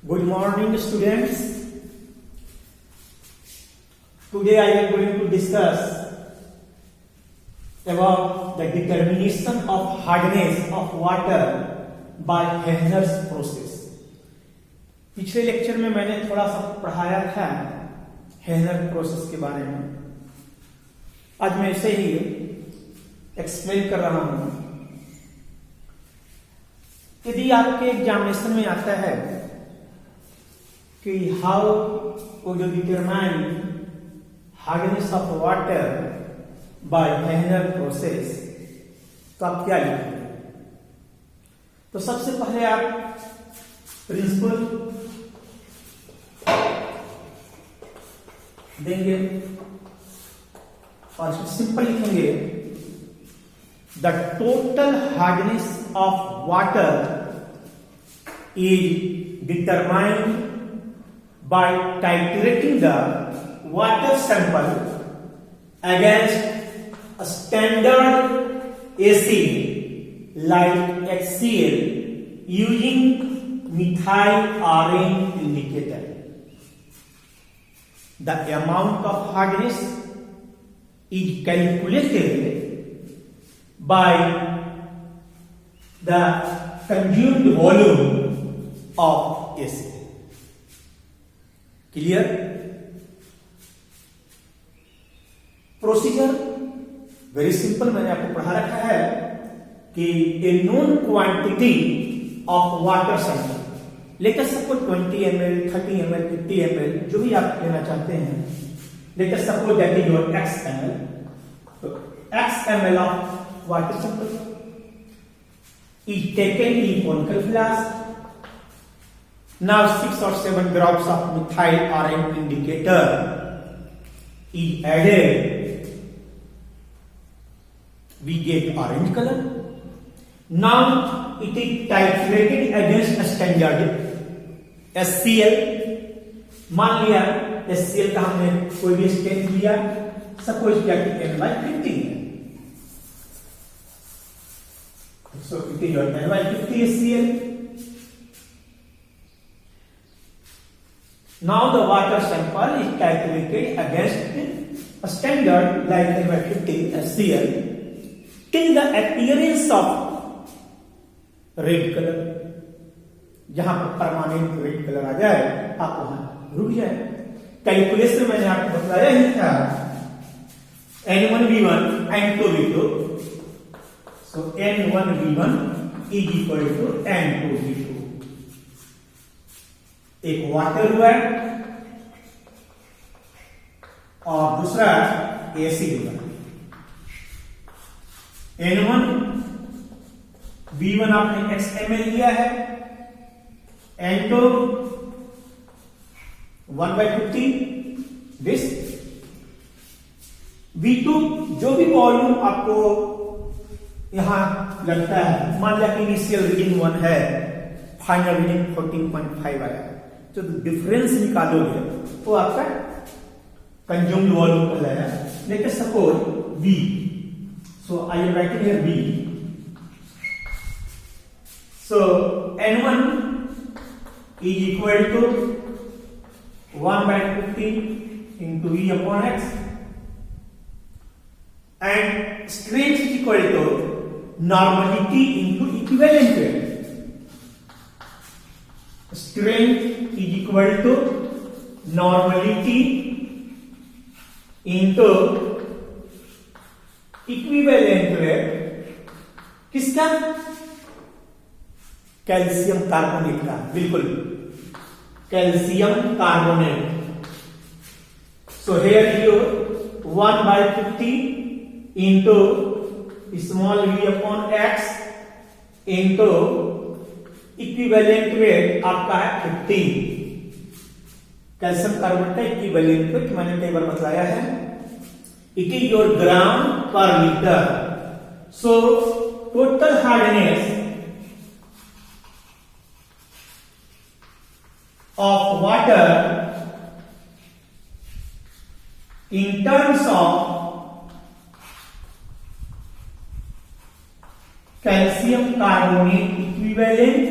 Good morning, students. Today I am going to discuss about the determination of hardness of water by Hehners process. पिछले lecture में मैंने थोड़ा सा पढ़ाया था हेनर प्रोसेस के बारे में. आज मैं इसे ही एक्सप्लेन कर रहा हूं. यदि आपके एग्जामिनेशन में आता है कि how would you determine hardness of water by Hehner process, तो आप क्या लिखेंगे? तो सबसे पहले आप प्रिंसिपल देंगे और सिंपल लिखेंगे the total hardness of water is determined by titrating the water sample against a standard acid like HCl using methyl arene indicator. The amount of hardness is calculated by the consumed volume of acid. Clear? Procedure very simple. मैंने आपको पढ़ा रखा है कि a known quantity of water sample, लेकर suppose 20 ml, 30 ml, 50 ml, जो भी आप लेना चाहते हैं, लेकर suppose that is your x ml. तो x ml of water sample is taken in conical flask. Now 6 or 7 drops of methyl arene indicator is added. We get orange color. Now it is titrated against a standard HCl. मान लिया HCl का हमने कोई भी strength लिया, suppose क्या कि N/50 है. So it is your N/50 HCl. Now the water sample is calculated against a standard like N/50 HCl till the appearance of red color. जहां पर परमानेंट रेड कलर आ जाए आप वहां रुक जाए. कैलकुलेशन मैंने आपको बताया ही था N1V1 N2V2. So N1V1 is equal to N2V2. एक वाटर हुआ और दूसरा एसिड हुआ. N1 V1 आपने x ml लिया है, N2 1/50 दिस. V2 जो भी वॉल्यूम आपको यहां लगता है, मान लिया कि इनिशियल रीडिंग 1 है, फाइनल रीडिंग 14.5 आया, जो डिफरेंस निकालोगे वो आपका कंज्यूम्ड वॉल्यूम कहलाया. Let us suppose V. So I am writing here V. So N1 is equal to 1/50 into V upon X, and strength is equal to normality into equivalent weight. Strength is equal to normality into equivalent weight. किसका? Calcium carbonate का. बिल्कुल calcium carbonate. So here you 1/50 into small v upon x into equivalent weight आपका है 50. Calcium carbonate का equivalent weight मैंने कई बार बताया है, it is your gram per litre. So total hardness of water in terms of calcium carbonate equivalent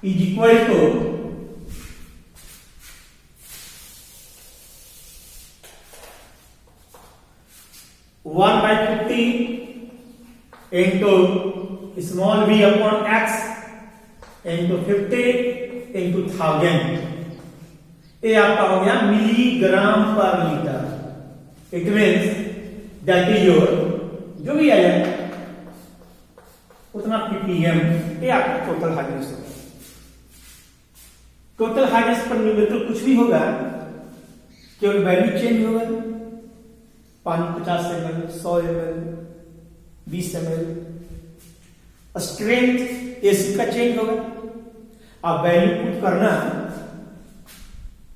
is equal to 1/50 into small v upon x into 50 into 1000. ये आपका हो गया milligram per litre. It means that is your जो भी आया उतना ppm. ये आपका टोटल हार्डनेस होगा. टोटल हार्डनेस पर न्यूमेरिकल कुछ भी होगा, केवल वैल्यू चेंज होगा. पानी 50 ml, 100 ml, 20 ml. Strength acid का चेंज होगा. आप वैल्यू पुट करना,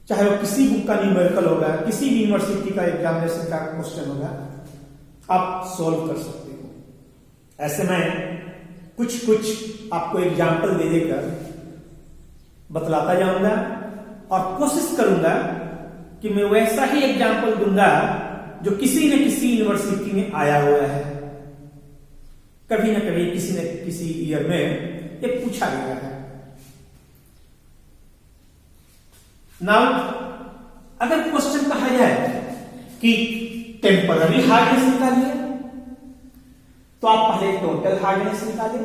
चाहे वो किसी बुक का न्यूमेरिकल होगा, किसी भी यूनिवर्सिटी का एग्जामिनेशन का क्वेश्चन होगा, आप सॉल्व कर सकते हो. ऐसे में कुछ आपको एग्जाम्पल दे देकर बतलाता जाऊंगा और कोशिश करूंगा कि मैं वैसा ही एग्जाम्पल दूंगा जो किसी न किसी यूनिवर्सिटी में आया हुआ है. कभी ना कभी किसी न किसी ईयर में ये पूछा गया है. नाउ अगर क्वेश्चन कहा जाए कि टेम्पररी हार्डनेस निकालिए, तो आप पहले टोटल हार्डनेस निकालें,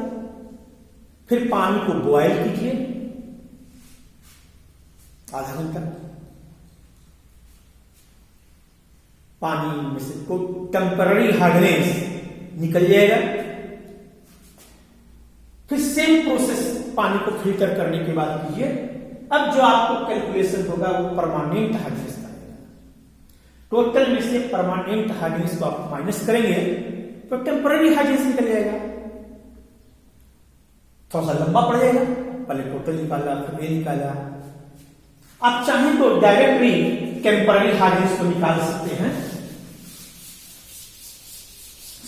फिर पानी को बॉयल कीजिए आधा घंटा. पानी में से को टेम्पररी हार्डनेस निकल जाएगा. फिर सेम प्रोसेस पानी को फिल्टर करने के बाद कीजिए. अब जो आपको कैलकुलेशन होगा वो परमानेंट हार्डनेस का होगा. टोटल में से परमानेंट हार्डनेस को आप माइनस करेंगे तो टेम्पररी हार्डनेस निकल जाएगा. थोड़ा सा लंबा पड़ जाएगा. पहले टोटल निकाला, फिर ये निकाला. आप चाहें तो डायरेक्टली टेम्पररी हार्डनेस को निकाल सकते हैं.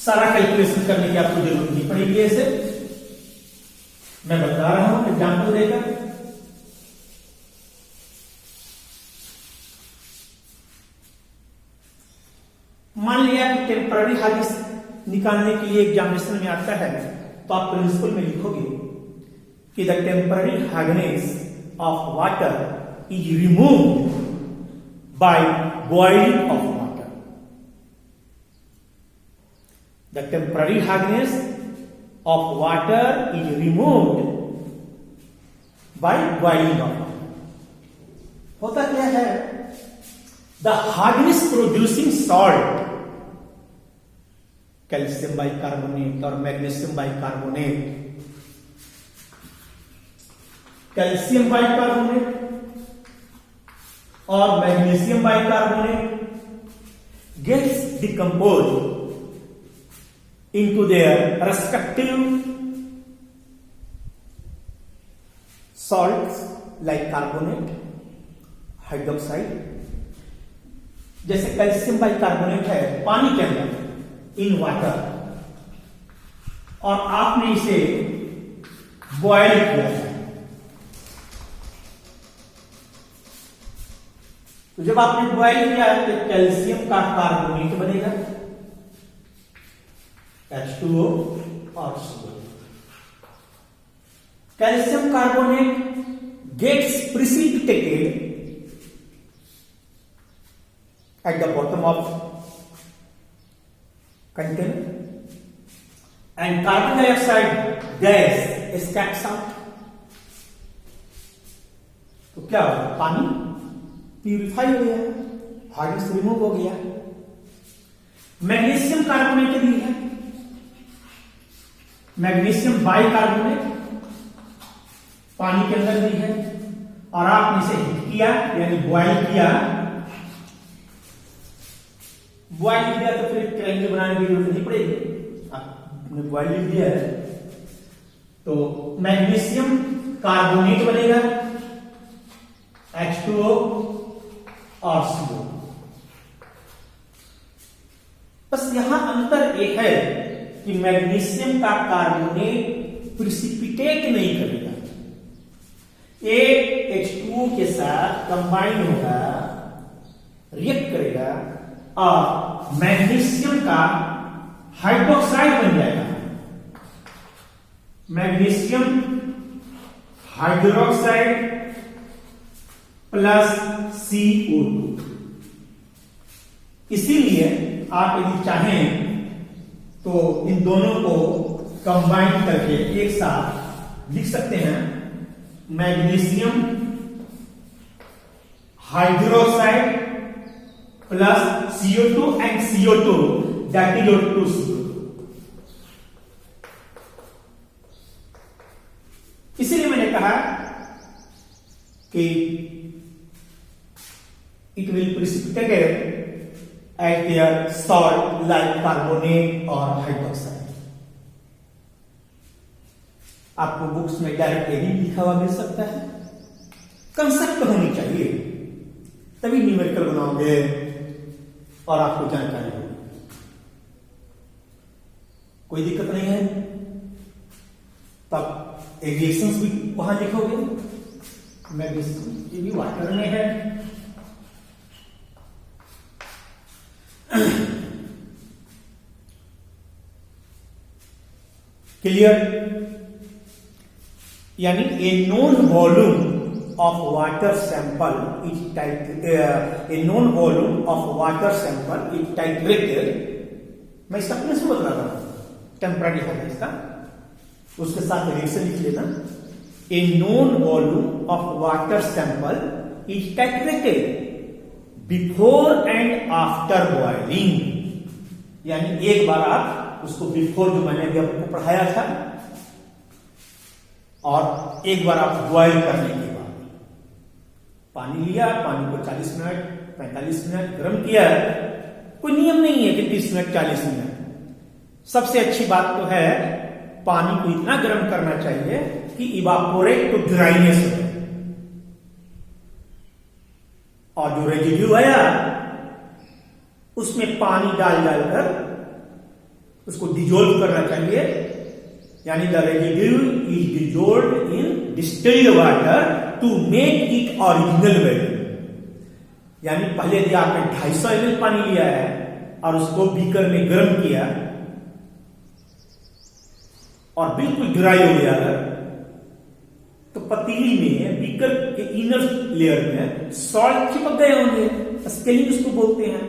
सारा कैलकुलेशन करने की आपको जरूरत नहीं पड़ेगी. ऐसे मैं बता रहा हूं एग्जाम्पल देकर. मान लिया कि टेम्पररी हार्डनेस निकालने के लिए एग्जामिनेशन में आता है, तो आप प्रिंसिपल में लिखोगे कि the temporary hardness of water is removed by boiling of water. The temporary hardness of water is removed by boiling of water. होता क्या है, the hardness producing salt calcium bicarbonate और मैग्नीशियम बाइकार्बोनेट, कैल्शियम बाइकार्बोनेट और magnesium bicarbonate gets decompose into their respective salts like carbonate, hydroxide. जैसे calcium bicarbonate है पानी के अंदर, इन वाटर, और आपने इसे बॉयल किया है. तो जब आपने बॉयल किया तो कैल्शियम का कार्बोनेट बनेगा, H2O और CO. Calcium carbonate gets precipitated at the bottom of container and carbon dioxide gas escapes out. तो क्या होगा, पानी प्यूरिफाई हो गया, हार्डनेस रिमूव हो गया. मैग्नीशियम कार्बोनेट भी है, मैग्नीशियम बाइकार्बोनेट पानी के अंदर भी है, और आपने इसे हीट किया यानी बॉयल किया. बॉयल किया तो फिर क्रैंकी बनाने की जरूरत नहीं पड़ेगी. आपने बॉयल किया है तो मैग्नीशियम कार्बोनेट बनेगा, H2O और CO. बस यहां अंतर एक है कि मैग्नीशियम का कार्बोनेट प्रिसिपिटेट नहीं करेगा, ये H2O के साथ कंबाइन होगा, रिएक्ट करेगा और मैग्नीशियम का हाइड्रोक्साइड बन जाएगा. Magnesium hydroxide plus CO2। इसीलिए आप यदि चाहें तो इन दोनों को कंबाइन करके एक साथ लिख सकते हैं, magnesium hydroxide plus CO2 and CO2 that is O2CO2। इसीलिए मैंने कहा कि it will precipitate at their salt like carbonate और हाइड्रोक्साइड। आपको बुक्स में डायरेक्ट यही लिखा हुआ मिल सकता है, कंसेप्ट होनी चाहिए, तभी न्यूमेरिकल बनाओगे और आपको जानकारी होगी। कोई दिक्कत नहीं है, तब एविएशंस भी वहां लिखोगे। मैग्नीशियम ये भी वाटर में है। क्लियर? यानी a known volume of water sample is titrated. मैं इसका प्रिंसिपल बता रहा हूं, टेम्पररी है इसका, उसके साथ रिलेशन लिख लेना। A known volume of water sample is titrated before and after boiling. यानी एक बार आप उसको बिफोर, जो मैंने अभी आपको पढ़ाया था, और एक बार आप बॉयल करने के बाद पानी लिया, पानी को 40 मिनट 45 मिनट गर्म किया। कोई नियम नहीं है कि 30 मिनट 40 मिनट। सबसे अच्छी बात तो है पानी को इतना गर्म करना चाहिए कि इवापोरेट टू ड्राइनेस हो, और जो रेजिड्यू आया उसमें पानी डाल डालकर उसको डिजोल्व करना चाहिए। यानी the residue is dissolve in distilled water to make it original value. यानी पहले यदि आपने 250 ml पानी लिया है और उसको बीकर में गर्म किया और बिल्कुल ड्राई हो गया, तो पतीली में बीकर के इनर लेयर में सॉल्ट चिपक गए होंगे, स्केलिंग उसको बोलते हैं।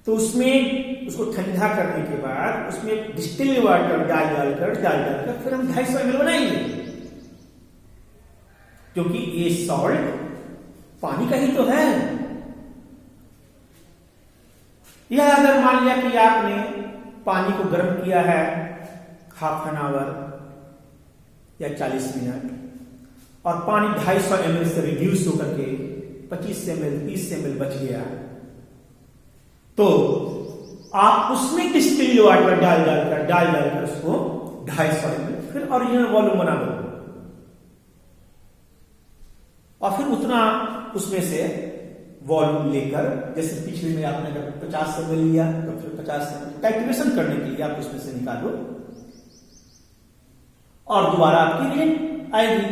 तो उसमें उसको ठंडा करने के बाद उसमें डिस्टिल्ड वाटर डाल डालकर फिर हम 250 ml बनाएंगे, क्योंकि ये सॉल्ट पानी का ही तो है। यह अगर मान लिया कि आपने पानी को गर्म किया है हाफ एन आवर या 40 मिनट, और पानी 250 ml से रिड्यूस होकर के 25 ml 30 ml बच गया, तो आप उसमें डिस्टिल्ड वाटर डाल डालकर उसको 250 ml फिर ओरिजिनल वॉल्यूम बना दो, और फिर उतना उसमें से वॉल्यूम लेकर, जैसे पिछले में आपने अगर 50 ml लिया तो फिर 50 ml कैलकुलेशन करने के लिए आप उसमें से निकालो और दोबारा आपकी रीडिंग आएगी।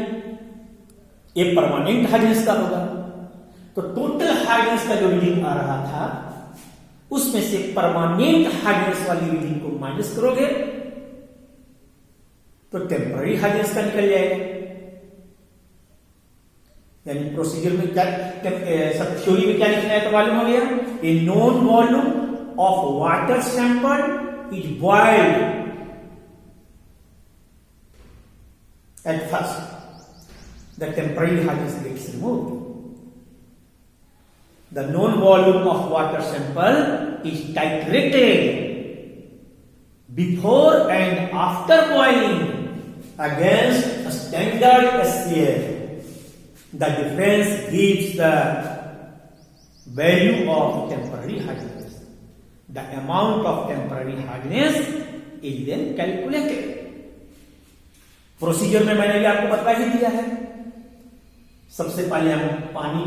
ये परमानेंट हार्डनेस का होगा। तो टोटल हार्डनेस का जो रीडिंग आ रहा था उसमें से परमानेंट हार्डनेस वाली रीडिंग को माइनस करोगे तो टेम्पररी हार्डनेस का निकल जाएगा। यानी प्रोसीजर में क्या, सब थ्योरी में क्या लिखना है तो मालूम हो गया। A known volume of water sample is boiled at first, the temporary hardness gets removed. The known volume of water sample is titrated before and after boiling against a standard HCl. The difference gives the value of temporary hardness. The amount of temporary hardness is then calculated. Procedure में मैंने भी आपको बता ही दिया है। सबसे पहले हम पानी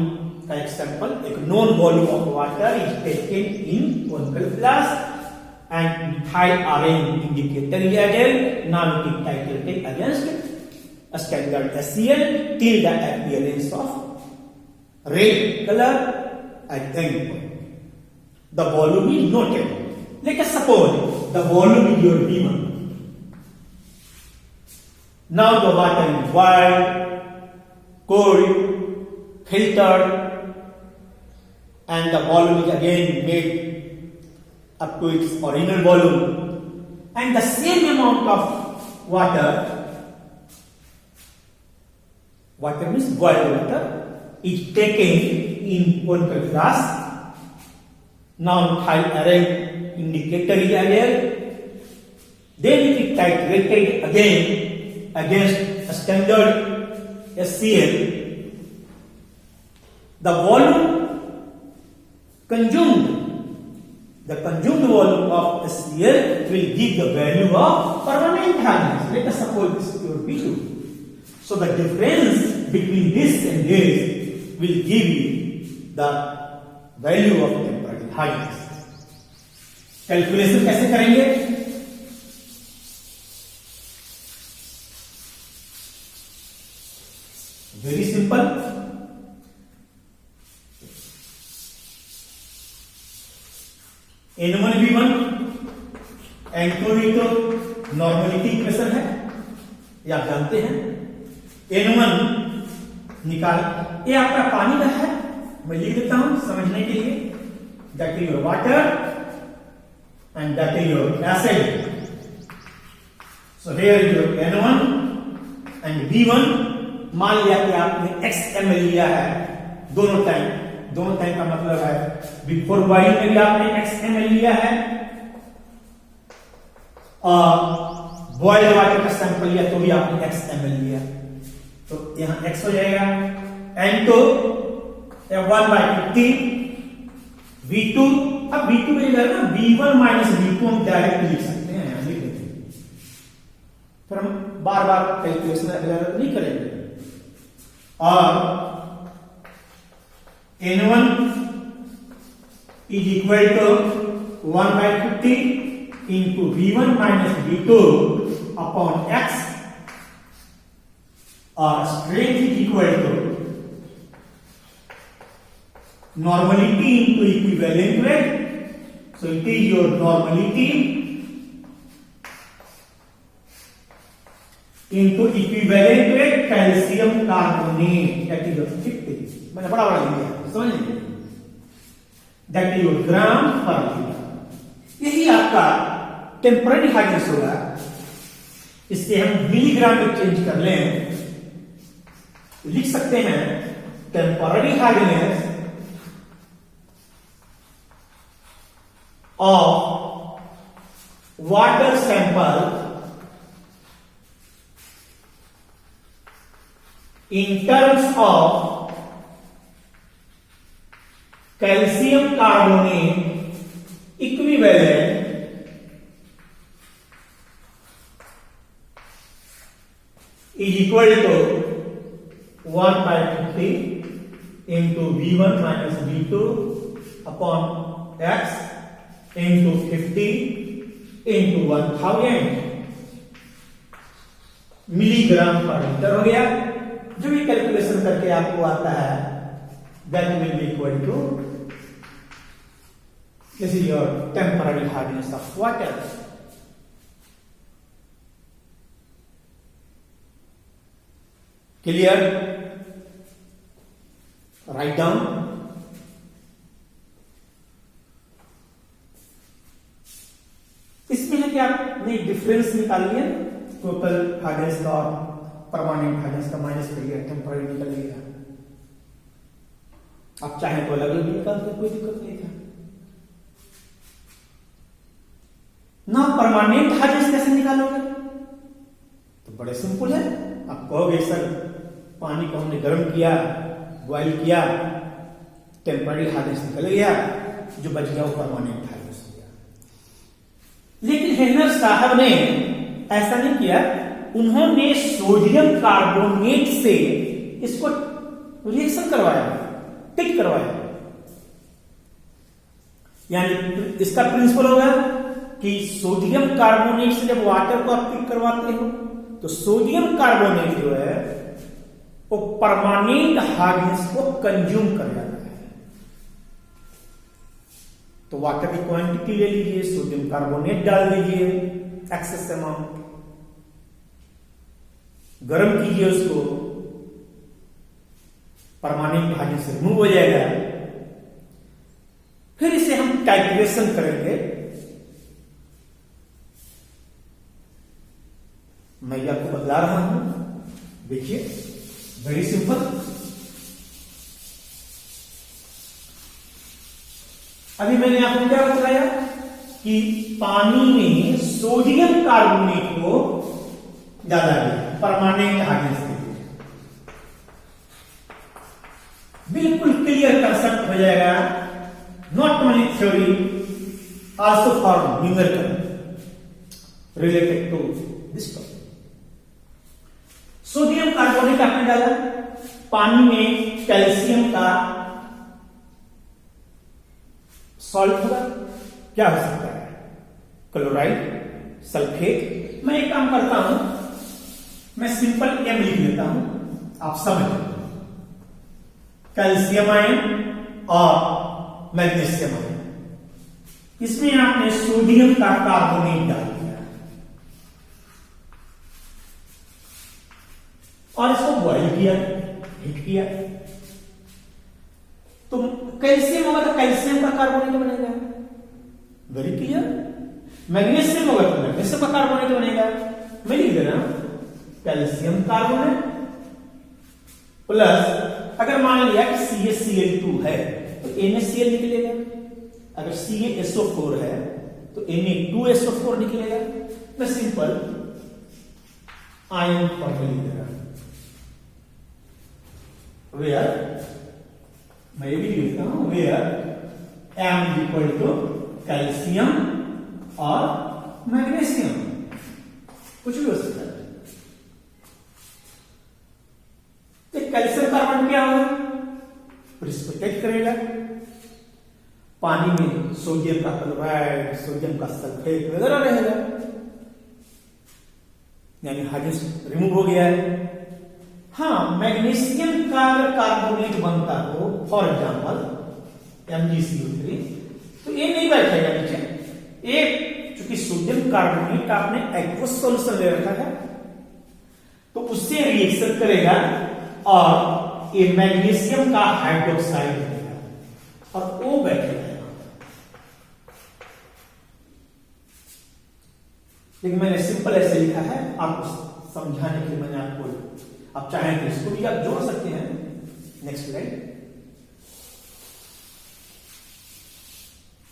का एक सैंपल, एक known volume of water is taken in conical flask and methyl orange indicator is added. Now it is titrated against a standard HCl till the appearance of red color at end point. The volume is noted. Let us suppose the volume is your V1. Now the water is boiled, cold, filtered, and the volume is again made up to its original volume, and the same amount of water means boiled water, is taken in conical glass. Now methyl array indicator is added. Then it is titrated again against a standard SCl. The volume consumed, the consumed volume of SCl will give the value of permanent hardness. Let us suppose this is your P2. So the difference between this and this will give you the value of temporary hardness. Calculation कैसे करेंगे? Very simple. N1V1 N2V2 normality equation है, ये आप जानते हैं. N1 निकाल, ये आपका पानी का है, मैं लिख देता हूं समझने के लिए. That is your water and that is your acid. So here is your N1 and V1. मान लिया कि आपने Xml लिया है दोनों टाइम का मतलब है बिफोर बॉइलिंग में भी आपने Xml लिया है और बॉइल्ड वाटर का सैंपल लिया तो भी आपने Xml लिया. तो यहां X हो जाएगा N2 1/50 V2. अब V2 में ना V1 माइनस V2 हम डायरेक्ट लिख सकते हैं, लिख देते हैं, फिर हम बार बार कैलकुलेशन नहीं करेंगे. और N1 is equal to 1/50 into V1 minus V2 upon X, or strength is equal to normality into equivalent weight. So it is your normality into equivalent weight calcium carbonate, that is your 50. मैंने बड़ा लिख दिया, समझ लीजिए. That is your gram per litre. यही आपका temporary hardness होगा. इससे हम मिलीग्राम में चेंज कर लें, लिख सकते हैं temporary hardness of water sample in terms of calcium carbonate equivalent is equal to 1/50 into V1 minus V2 upon X into 50 into 1000 milligram per litre हो गया. जो भी कैलकुलेशन करके आपको आता है that will be equal to this is your temporary hardness of water. Clear? Write down. इसमें है कि आपने डिफरेंस निकाल लिया टोटल हार्डनेस का और परमानेंट हार्डनेस का, माइनस करिए, टेम्पररी निकल गया. आप चाहे तो अलग अलग निकाल दे, कोई दिक्कत नहीं था. ना परमानेंट हार्डनेस कैसे निकालोगे? तो बड़े सिंपल है. आप कहोगे सर पानी को हमने गर्म किया, बॉइल किया, टेम्पररी हार्डनेस निकल गया, जो बच गया वो परमानेंट हार्डनेस हो गया. लेकिन हेनर साहब ने ऐसा नहीं किया. उन्होंने सोडियम कार्बोनेट से इसको रिएक्शन करवाया, पिक करवाया. यानी इसका प्रिंसिपल होगा कि सोडियम कार्बोनेट से जब वाटर को आप पिक करवाते हो तो सोडियम कार्बोनेट जो है वो परमानेंट हार्डनेस को कंज्यूम कर जाता है. तो वाटर की क्वांटिटी ले लीजिए, सोडियम कार्बोनेट डाल दीजिए एक्सेस अमाउंट. गर्म कीजिए उसको, परमानेंट हाइड्रोजन से रिमूव हो जाएगा। फिर इसे हम टाइट्रेशन करेंगे। मैं ये आपको बतला रहा हूं, देखिए वेरी सिंपल। अभी मैंने आपको क्या बताया कि पानी में सोडियम कार्बोनेट को ज्यादा दिया परमानेंट हाइड्रोजन से, बिल्कुल क्लियर कंसेप्ट हो जाएगा। Not only theory, also for numerical related to this topic. Sodium carbonate आपने डाला, पानी में कैल्शियम का सॉल्ट होगा, क्या हो सकता है? Chloride, sulphate. मैं एक काम करता हूं, मैं सिंपल एम लिख लेता हूं, आप समझ लो। कैल्शियम आयन और मैग्नीशियम आयन, इसमें आपने सोडियम का कार्बोनेट डाल दिया और इसको बॉइल किया, हीट किया, तो कैल्शियम होगा तो कैल्शियम का कार्बोनेट बनेगा, वेरी क्लियर। मैग्नीशियम होगा तो मैग्नीशियम का कार्बोनेट बनेगा। मैं लिख दे रहा हूं कैल्शियम कार्बोनेट प्लस, अगर मान लिया कि CaCl2 है तो NaCl निकलेगा, अगर CaSO4 है तो Na2SO4 निकलेगा। मैं सिंपल आयन फॉर्मूला लिख दे रहा हूं, वेयर, मैं ये भी लिखता हूं, where M equal to calcium और मैग्नीशियम, कुछ भी हो सकता है। तो कैल्शियम कार्बन क्या होगा? प्रिसिपिटेट करेगा, पानी में सोडियम का क्लोराइड, सोडियम का सल्फेट वगैरह रहेगा, यानी हाइड्रोजन रिमूव हो गया है। हाँ, मैग्नीशियम का कार्बोनेट बनता हो, फॉर एग्जाम्पल MgCO3, तो ये नहीं बैठेगा नीचे। एक चूंकि सोडियम कार्बोनेट आपने एक्वस सॉल्यूशन ले रखा है, तो उससे रिएक्शन करेगा और ये मैग्नीशियम का हाइड्रोक्साइड बनेगा और वो बैठेगा। लेकिन मैंने सिंपल ऐसे लिखा है आपको समझाने के लिए, मैंने आपको, आप चाहें तो इसको भी आप जोड़ सकते हैं। Next slide,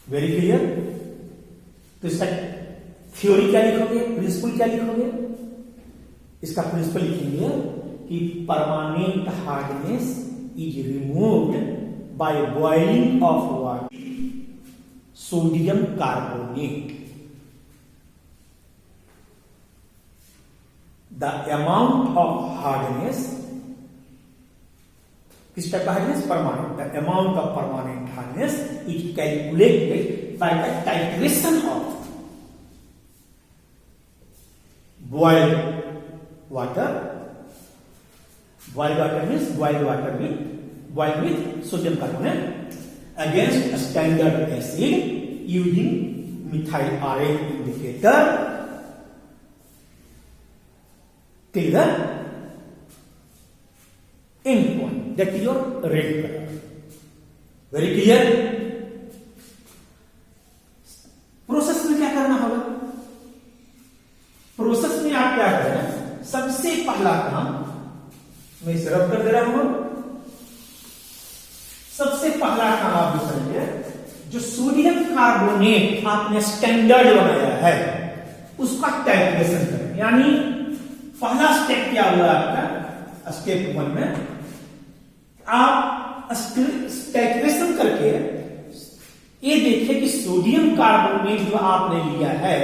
very clear. तो इसका थ्योरी क्या लिखोगे, प्रिंसिपल क्या लिखोगे? इसका प्रिंसिपल लिखेंगे कि permanent hardness is removed by boiling of water sodium carbonate. The amount of hardness, किस टाइप का hardness? Permanent. The amount of permanent hardness is calculated by the titration of boiled water. Boiled water means boiled water with sodium carbonate against a standard acid using methyl array indicator till the end point, that is your red color. Very clear? Process में क्या करना होगा? Process में आप क्या करें? सबसे पहला काम, मैं इसे रब कर दे रहा हूं। सबसे पहला काम आप करेंगे, जो सोडियम कार्बोनेट आपने स्टैंडर्ड बनाया है उसका टाइट्रेशन करें। यानी पहला स्टेप क्या हुआ आपका? स्टेप 1 में आप टाइट्रेशन करके ये देखिए कि सोडियम कार्बोनेट जो आपने लिया है,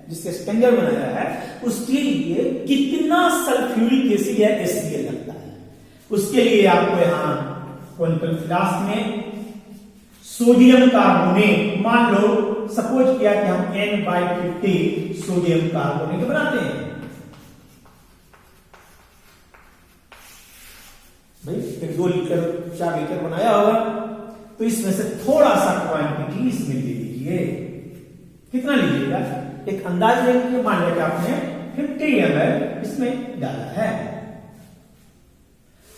जिससे स्टैंडर्ड बनाया है, उसके लिए कितना सल्फ्यूरिक एसिड या HCl लगता है। उसके लिए आपको यहां कॉनिकल फ्लास्क में सोडियम कार्बोनेट, मान लो सपोज किया कि हम N/50 सोडियम कार्बोनेट बनाते हैं भाई, फिर 2 लीटर 4 लीटर बनाया होगा, तो इसमें से थोड़ा सा क्वांटिटी इसमें ले लीजिए। कितना लीजिएगा? एक अंदाज ले लीजिए, मान लिया कि आपने 50 20 ml इसमें डाला है।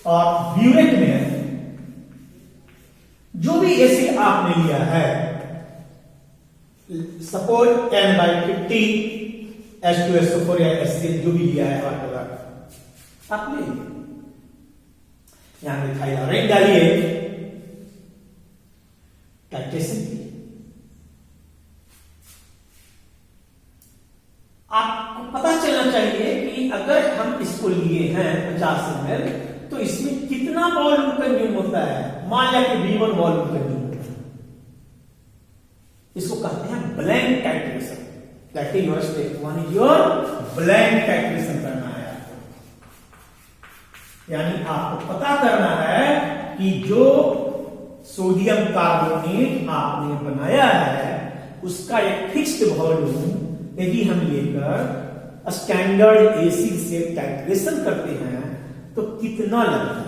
और ब्यूरेट में जो भी एसिड आपने लिया है, सपोज 10/50 H2SO4 या HCl जो भी लिया है आप ले लीजिए। यहां पे थाइलाराइड डालिए, टाइट्रेशन की। आपको पता चलना चाहिए कि अगर हम इसको लिए हैं 50 ml तो इसमें कितना वॉल्यूम कंज्यूम होता है। मान लिया कि V1 वॉल्यूम कंज्यूम होता है, इसको कहते हैं blank titration. That is your step 1 is your blank titration करना है आपको। यानी आपको पता करना है कि जो सोडियम कार्बोनेट आपने बनाया है उसका एक फिक्स्ड वॉल्यूम यदि हम लेकर स्टैंडर्ड एसिड से टाइट्रेशन करते हैं तो कितना लगता है।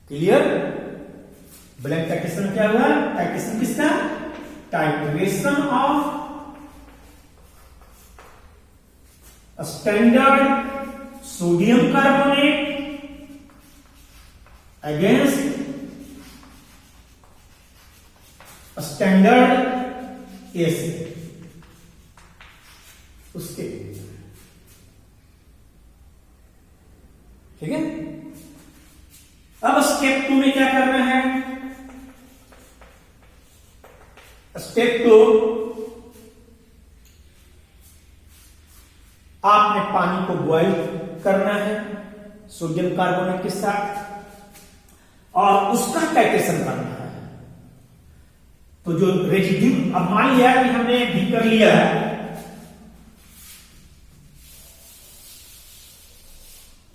क्लियर? ब्लैंक टाइट्रेशन क्या हुआ? टाइट्रेशन किसका? Titration of standard sodium carbonate against standard acid, उसके ठीक है। अब स्टेप 2 में क्या करना है? स्टेप 2 आपने पानी को बॉईल करना है सोडियम कार्बोनेट के साथ और उसका टाइट्रेशन करना है। तो जो रेजिड्यू, अब मान लिया कि हमने बीकर लिया है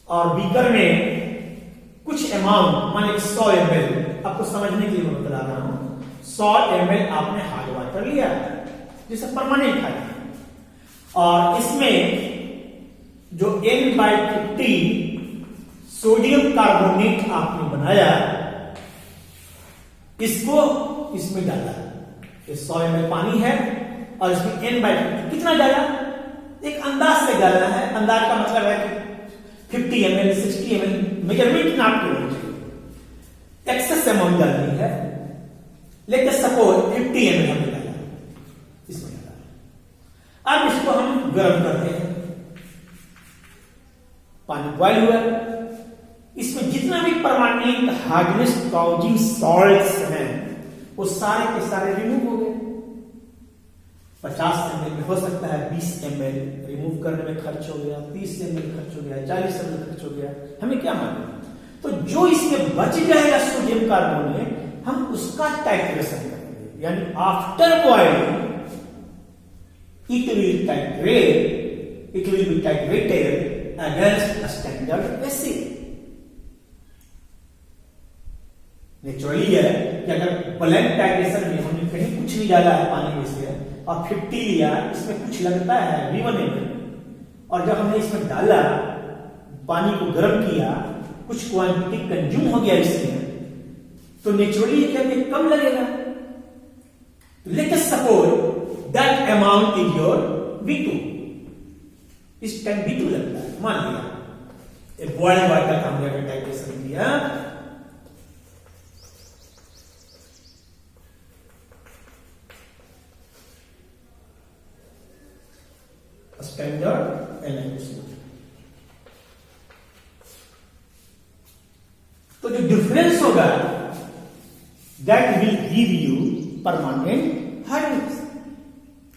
और बीकर में कुछ अमाउंट, मान लीजिए 100 ml, आपको समझने के लिए मैं बता रहा हूं, 100 ml आपने हार्ड वाटर लिया जिसे परमानेंट है और इसमें जो N/50 सोडियम कार्बोनेट आपने बनाया इसको इसमें डाला। ये 100 ml पानी है और इसमें N/50 कितना डाला? एक अंदाज से डालना है। अंदाज का मतलब है कि 50 ml 60 ml मेजरमेंट ना आपको होनी चाहिए, एक्सेस अमाउंट डालनी है। लेकिन सपोज 50 ml हमने डाला, इसमें डाला। अब इसको हम गर्म करते हैं, पानी बॉइल हुआ, इसमें जितना भी परमानेंट हार्डनेस काउजिंग सॉल्ट्स हैं वो सारे के सारे रिमूव हो गए। 50 ml में हो सकता है 20 ml रिमूव करने में खर्च हो गया, 30 ml खर्च हो गया, 40 ml खर्च हो गया, हमें क्या मालूम। तो जो इसमें बच जाएगा सोडियम कार्बोनेट हम उसका टाइट्रेशन करेंगे, यानी after boiling it will be titrated against standard acid. Naturally है कि अगर ब्लैंक टाइट्रेशन में हमने कहीं कुछ नहीं डाला है पानी में से और 50 लिया, इसमें कुछ लगता है V1 ml, और जब हमने इसमें डाला पानी को गर्म किया, कुछ क्वांटिटी कंज्यूम हो गया इसमें, तो नेचुरली क्या कम लगेगा। Let us suppose that amount is your V2, इस टाइम V2 लगता है। मान लिया बॉइल्ड वाटर का हमने अगर टाइट्रेशन दिया, स्टैंडर्ड एनालिसिस, तो जो डिफरेंस होगा that will give you permanent hardness.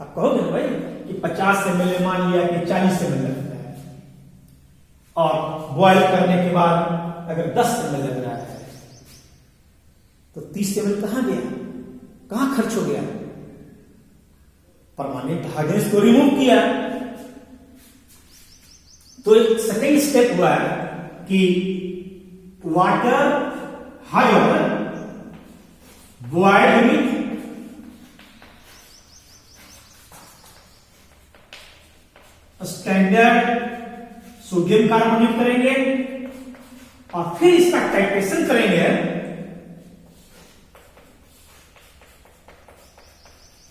आप कहोगे ना भाई कि 50 ml मान लिया कि 40 ml लगता है और बॉयल करने के बाद अगर 10 ml लग रहा है तो 30 ml कहां गया, कहां खर्च हो गया? परमानेंट हार्डनेस को रिमूव किया। तो एक सेकेंड स्टेप हुआ कि water higher boiled with standard sodium carbonate करेंगे और फिर इसका टाइट्रेशन करेंगे।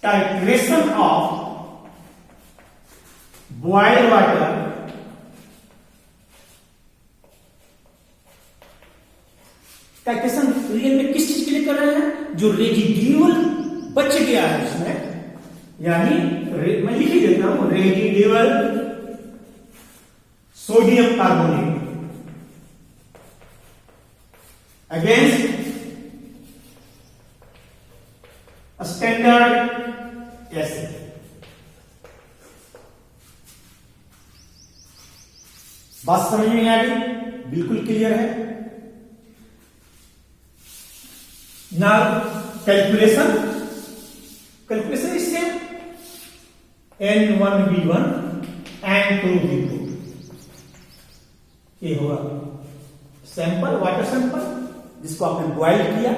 टाइट्रेशन ऑफ बॉइल्ड वाटर का क्वेश्चन रियल में किस चीज के लिए कर रहे हैं? जो रेजिड्यूल बच गया है उसमें, यानी मैं लिख ही देता हूं, residual sodium carbonate against standard acid. बात समझ में आ गई? बिल्कुल क्लियर है। Now calculation is same, N1V1 N2V2। ये होगा सैंपल, वाटर सैंपल जिसको आपने बॉयल किया,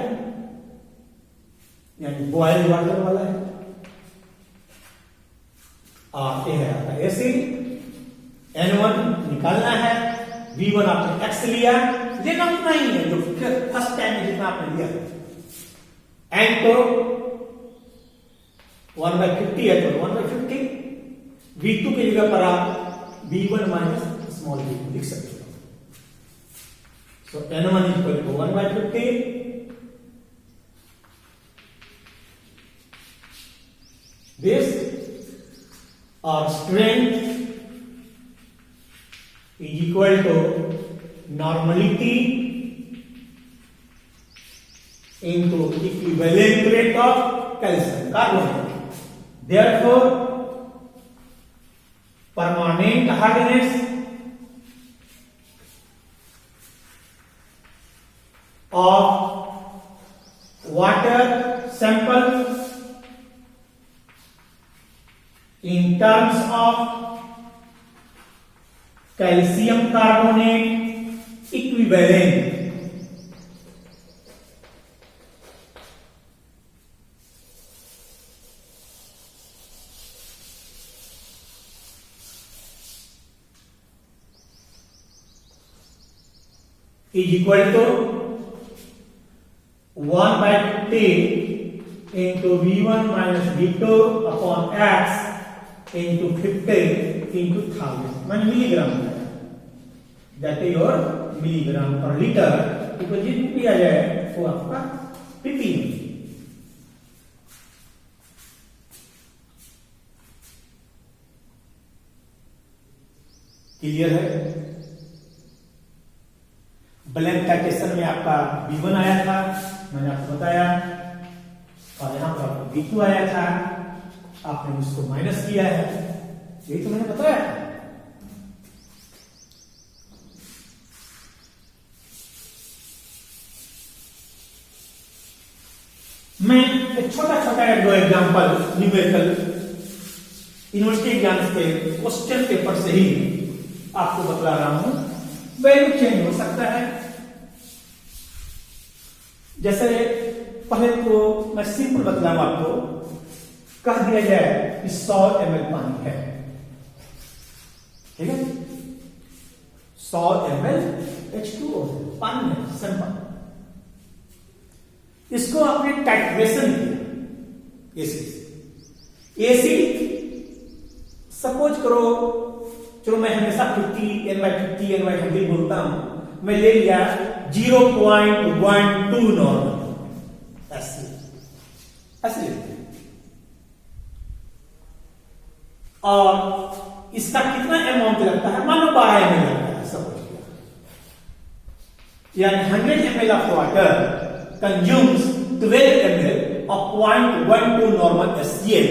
यानी बॉयल वाटर वाला है, और ये है आपका एसिड। N1 निकालना है, V1 आपने X लिया, लेना उतना ही है जो फर्स्ट टाइम में जितना आपने लिया। N को 1/50 है तो 1/50, V2 की जगह पर आप V1 माइनस स्मॉल v2 लिख सकते हो। So N1 equal to 1/50, this or strength is equal to normality into equivalent rate of calcium carbonate. Therefore, permanent hardness of water sample in terms of calcium carbonate equivalent is equal to 1/10 into V1 minus V2 upon X into 50 into 1000 मान milligram है, that is your milligram per litre, तो जितना भी आ जाए वो आपका ppm। Clear है? Blank का क्वेश्चन में आपका V1 आया था, मैंने आपको बताया, और यहां पर आपको V2 आया था, आपने उसको माइनस किया है, यही तो मैंने बताया था। मैं एक छोटा छोटा दो एग्जांपल न्यूमेरिकल यूनिवर्सिटी एग्जाम के क्वेश्चन पेपर से ही आपको बतला रहा हूं। वैल्यू चेंज हो सकता है, जैसे पहले तो मैं सिंपल बतलाऊं आपको, कह दिया जाए कि 100 ml पानी है, ठीक है, 100 ml H2O पानी है सिंपल। इसको आपने टाइट्रेशन किया एसी सपोज करो, चलो मैं हमेशा 50 N/100 बोलता हूं, मैं ले लिया 0.12 नॉर्मल ऐसे, और इसका कितना अमाउंट लगता है, मान लो 12 ml लगता है सपोज किया, यानी 100 ml of water consumes 12 ml of 0.12 normal HCl,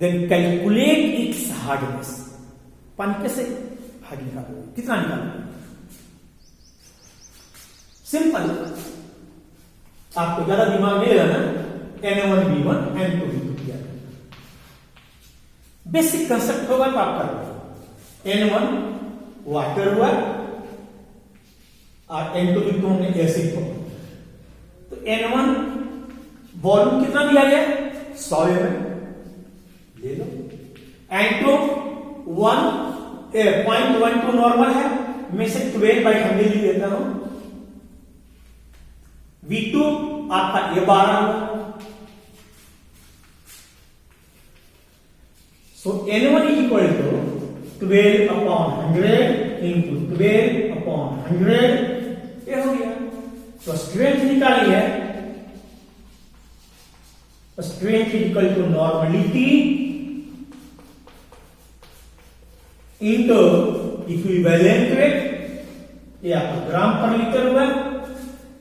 then calculate its hardness। पानी कैसे हार्ड निकालो, कितना निकालो, सिंपल, आपको ज्यादा दिमाग नहीं लगाना, N1V1 N2V2 किया, बेसिक कंसेप्ट होगा तो आप करोगे। N1 वाटर हुआ और N2V2 हमने एसिड को, तो N1 वॉल्यूम कितना दिया गया, 100 ml ले लो, N2 0.12 नॉर्मल है, मैं से 12/100 लिख देता हूं, V2 आपका ये 12 होगा, So N1 is equal to 12 upon 100 into 12 upon 100, ये हो गया। तो स्ट्रेंथ निकाली है, strength equal to normality into equivalent weight, ये आपका ग्राम पर लीटर हुआ।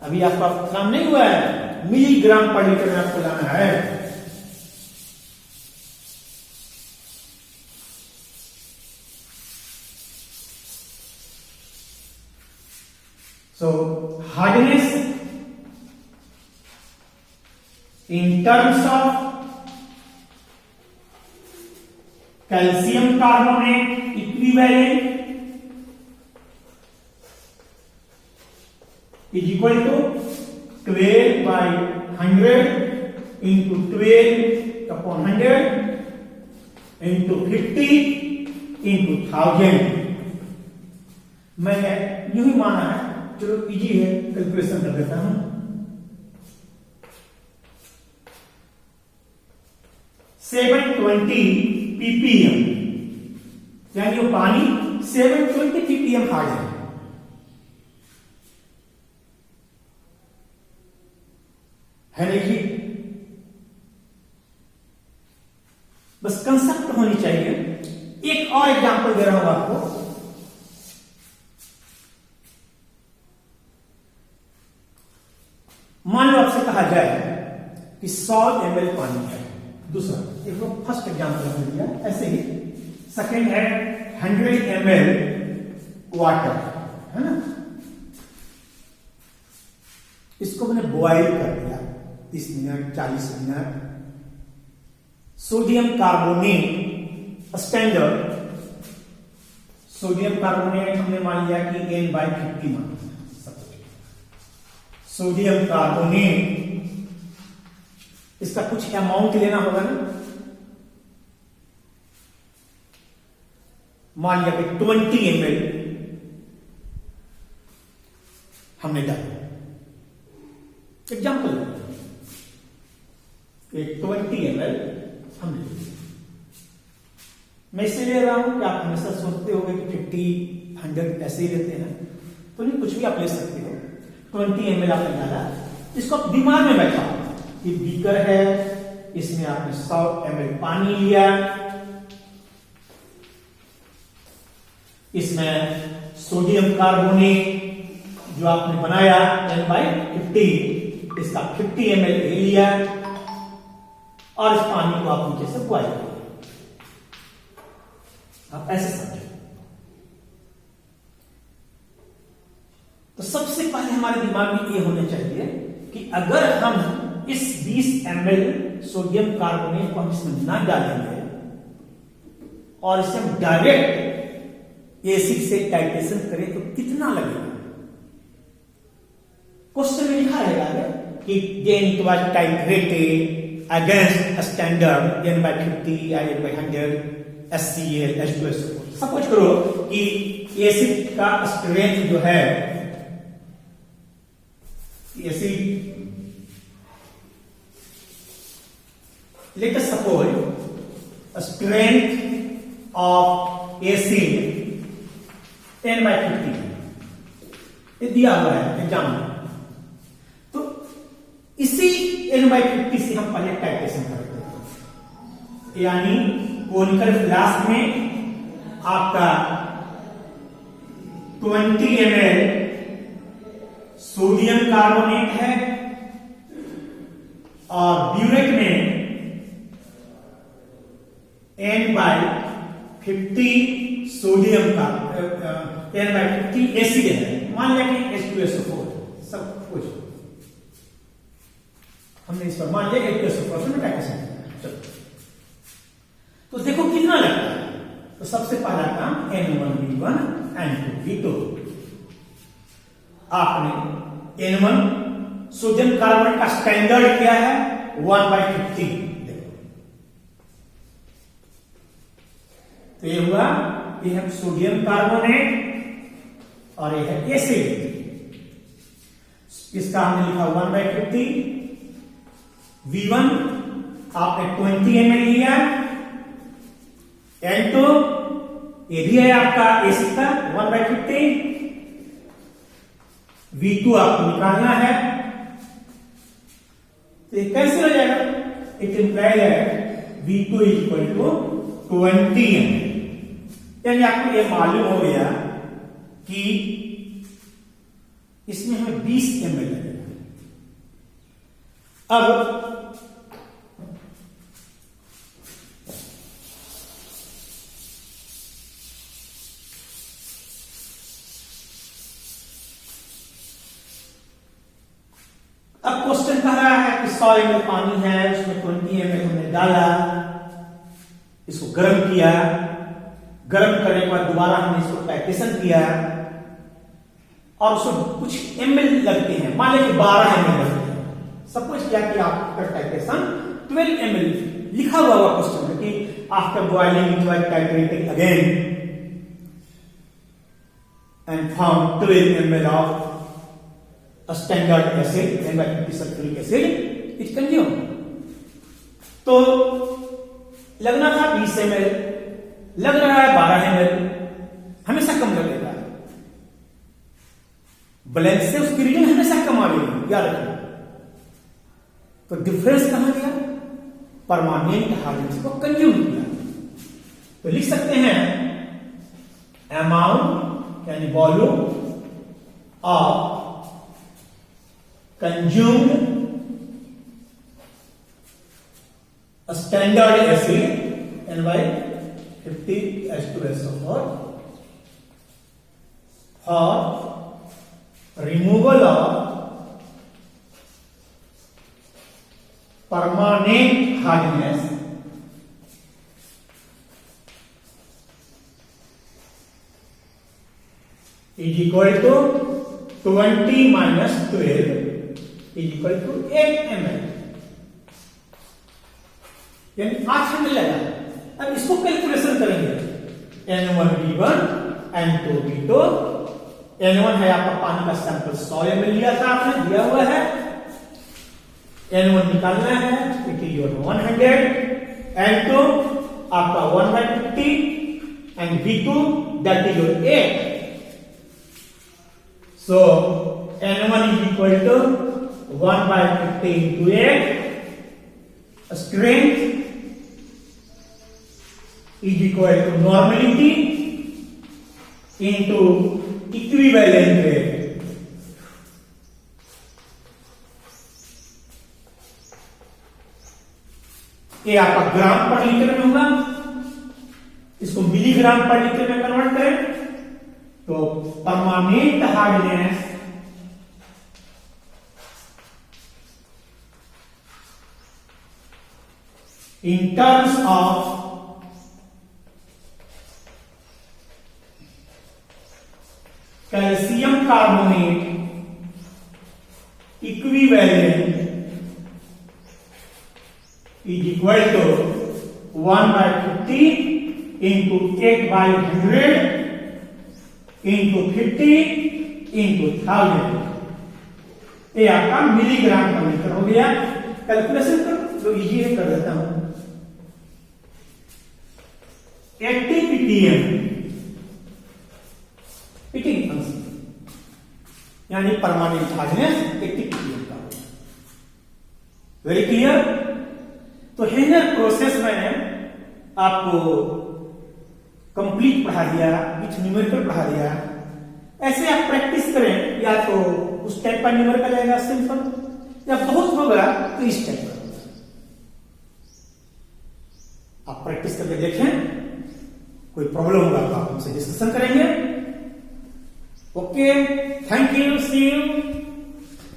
अभी आपका काम नहीं हुआ है, मिलीग्राम पर लीटर में आपको लाना है। So hardness in terms of calcium carbonate equivalent is equal to 12 by 100 into 12 upon 100 into 50 into 1000। मैंने यूं ही माना है, चलो इजी है, कैलकुलेशन कर देता हूं। 720 ppm, यानी वो पानी 720 ppm हार्ड है नहीं जी? बस कंसेप्ट होनी चाहिए। एक और एग्जांपल दे रहा हूं आपको। मान लो आपसे कहा जाए कि 100 ml पानी है, दूसरा एक वो फर्स्ट एग्जांपल हमने दिया, ऐसे ही सेकंड है 100 ml वाटर, है ना। इसको मैंने बॉयल कर दिया 30 minute 40 minute. Sodium carbonate standard, sodium carbonate हमने मान लिया कि N/50 मान, सोडियम कार्बोनेट, इसका कुछ अमाउंट लेना होगा ना। मान लिया कि 20 ml हमने डाला, एग्जाम्पल 20 ml हमने। मैं इससे ले रहा हूं कि आप हमेशा सोचते होंगे कि 50 100 ऐसे ही लेते हैं, तो नहीं, कुछ भी आप ले सकते हो। 20 ml आपने डाला, इसको आप दिमाग में बैठा कि बीकर है, इसमें आपने 100 ml पानी लिया, इसमें सोडियम कार्बोनेट जो आपने बनाया N/50, इसका 50 ml ले लिया और इस पानी को आप नीचे से बॉयल किया। आप ऐसे समझो। तो सबसे पहले हमारे दिमाग में ये होना चाहिए कि अगर हम इस 20 ml सोडियम कार्बोनेट को हम इसमें ना डालेंगे और इसे हम डायरेक्ट एसिड से टाइट्रेशन करें तो कितना लगेगा। क्वेश्चन में लिखा रहेगा कि then it was titrated against a standard N/50 N/100 HCl H2SO4। Suppose करो कि एसिड का स्ट्रेंथ जो है, acid, let us suppose a strength of acid N/50 ये दिया हुआ है एग्जाम में। तो इसी N/50 से हम पहले टाइट्रेशन करते हैं, यानी कोनिकल फ्लास्क में आपका 20 ml सोडियम कार्बोनेट है और ब्यूरेट में N/50 सोडियम का N/50 एसिड है, मान लिया कि H2SO4 सब कुछ हमने इस पर मान लिया H2SO4 में टाइट्रेशन किया। चलो, तो देखो कितना लगता है। तो सबसे पहला काम N1V1 N2V2। आपने N1 सोडियम कार्बोनेट का स्टैंडर्ड क्या है 1/50। तो ये हुआ, ये है सोडियम कार्बोनेट और ये है एसिड। इसका हमने लिखा 1/50। V1 आपने 20 ml लिया N2 ये भी है आपका AC का 1/50। V2 आपको निकालना है, तो ये कैसे हो जाएगा? इट इंप्लाइज है V2 इक्वल टू 20 ml। यानी आपको ये मालूम हो गया कि इसमें हमें 20 ml लगेगा। अब क्वेश्चन कह रहा है कि 100 ml पानी है, उसमें 20 ml हमने डाला, इसको गर्म किया, गर्म करने के बाद दोबारा हमने इसको टाइट्रेशन किया और उसको कुछ ml लगते हैं, मान लीजिए 12 ml लगते हैं। सपोज किया कि आपका टाइट्रेशन 12 ml लिखा हुआ क्वेश्चन में कि after boiling it was titrated again and found 12 ml of a standard acid N/50 sulfuric acid is consumed। तो लगना था 20 ml, लग रहा है 12 ml, हमेशा कम लगेगा। बैलेंस से उसकी रीडिंग हमेशा कम आएगी, याद रखना। तो डिफरेंस कहां गया? परमानेंट हार्डनेस को कंज्यूम किया। तो लिख सकते हैं अमाउंट यानी volume of consumed a standard acid N/50 H2SO4 for removal of permanent hardness is equal to 20 minus 12 is equal to 8 ml, यानी 8 ml लगा। अब इसको कैलकुलेशन करेंगे, N1V1 N2V2। N1 है आपका पानी का सैंपल 100 ml लिया था आपने, दिया हुआ है। N1 निकालना है, इट इज योर 100। N2 आपका 1/50 and V2 that is your 8। So N1 is equal to 1/50 into 8. Strength is equal to normality into equivalent rate। ये आपका ग्राम पर लीटर में होगा, इसको मिलीग्राम पर लीटर में कन्वर्ट करें तो permanent hardness in terms of calcium carbonate equivalent is equal to 1/50 into 8/100 into 50 into 1000। ये आपका मिलीग्राम पर लीटर हो गया। कैलकुलेशन तो इजी है, कर देता हूं। 80 ppm हीटिंग फंक्शन यानी परमानेंट हार्डनेस 80 ppm का। Very clear? तो हेनर प्रोसेस मैंने आपको कंप्लीट पढ़ा दिया, विथ न्यूमेरिकल पढ़ा दिया। ऐसे आप प्रैक्टिस करें, या तो उस टाइप का न्यूमेरिकल आएगा सिंपल, या बहुत होगा तो इस टाइप का। आप प्रैक्टिस करके देखें, कोई प्रॉब्लम होगा तो आप हमसे डिस्कशन करेंगे। Okay, thank you, see you.